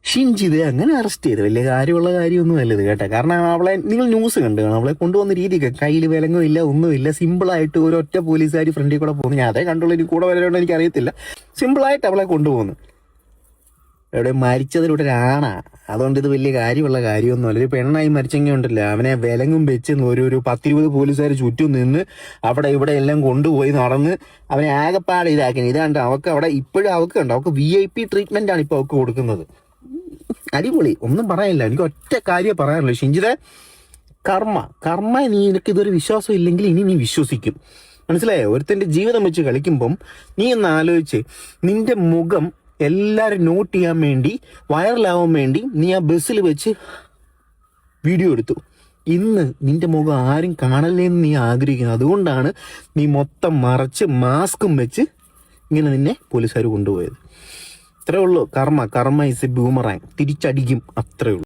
ഷിൻജിത് അങ്ങനെ അറസ്റ്റ് ചെയ്ത് വലിയ കാര്യമുള്ള കാര്യമൊന്നും അല്ലത് കേട്ടോ. കാരണം അവളെ നിങ്ങൾ ന്യൂസ് കണ്ടു കാണും, അവളെ കൊണ്ടുവന്ന രീതിക്ക് കയ്യിൽ വിലങ്ങും ഇല്ല ഒന്നുമില്ല, സിമ്പിളായിട്ട് ഒരൊറ്റ പോലീസുകാർ ഫ്രണ്ടിൽ കൂടെ പോകുന്നു. ഞാൻ അതേ കണ്ടുള്ളൂ, ഇനി കൂടെ വരേണ്ടോ എനിക്ക് അറിയത്തില്ല. സിമ്പിളായിട്ട് അവളെ കൊണ്ടുപോകുന്നു. എവിടെ മരിച്ചതിലൂടെ ഒരാണാ, അതുകൊണ്ട് ഇത് വലിയ കാര്യമുള്ള കാര്യമൊന്നുമല്ല. ഒരു പെണ്ണായി മരിച്ചെങ്കിൽ ഉണ്ടല്ലോ, അവനെ വിലങ്ങും വെച്ച് ഒരു 10-20 പോലീസുകാർ ചുറ്റും നിന്ന് അവിടെ ഇവിടെ എല്ലാം കൊണ്ടുപോയി നടന്ന് അവനെ ആകെപ്പാടെ ഇതാക്കി. ഇതാണ്ട് അവക്ക് അവിടെ ഇപ്പോഴും അവക്കുണ്ട്, അവക്ക് VIP ട്രീറ്റ്മെന്റ് ആണ് ഇപ്പൊ അവക്ക് കൊടുക്കുന്നത്. അടിപൊളി, ഒന്നും പറയാനില്ല. എനിക്ക് ഒറ്റ കാര്യം പറയാനുള്ളൂ, ഷിൻജിതെ, കർമ്മ നിനക്ക് ഇതൊരു വിശ്വാസം ഇല്ലെങ്കിൽ ഇനി നീ വിശ്വസിക്കും, മനസ്സിലായോ? ഒരുത്തന്റെ ജീവിതം വെച്ച് കളിക്കുമ്പം നീ ഒന്ന് ആലോചിച്ച്, നിന്റെ മുഖം എല്ലാവരും നോട്ട് ചെയ്യാൻ വേണ്ടി, വൈറലാവാൻ വേണ്ടി നീ ആ ബസ്സിൽ വെച്ച് വീഡിയോ എടുത്തു. ഇന്ന് നിന്റെ മുഖം ആരും കാണല്ലേന്ന് നീ ആഗ്രഹിക്കുന്നത്. അതുകൊണ്ടാണ് നീ മൊത്തം മറച്ച് മാസ്കും വെച്ച് ഇങ്ങനെ നിന്നെ പോലീസുകാർ കൊണ്ടുപോയത്. അത്രേ ഉള്ളൂ. കർമ്മ ഇസ് എ ബൂമറാങ്, തിരിച്ചടിക്കും, അത്രേ ഉള്ളൂ.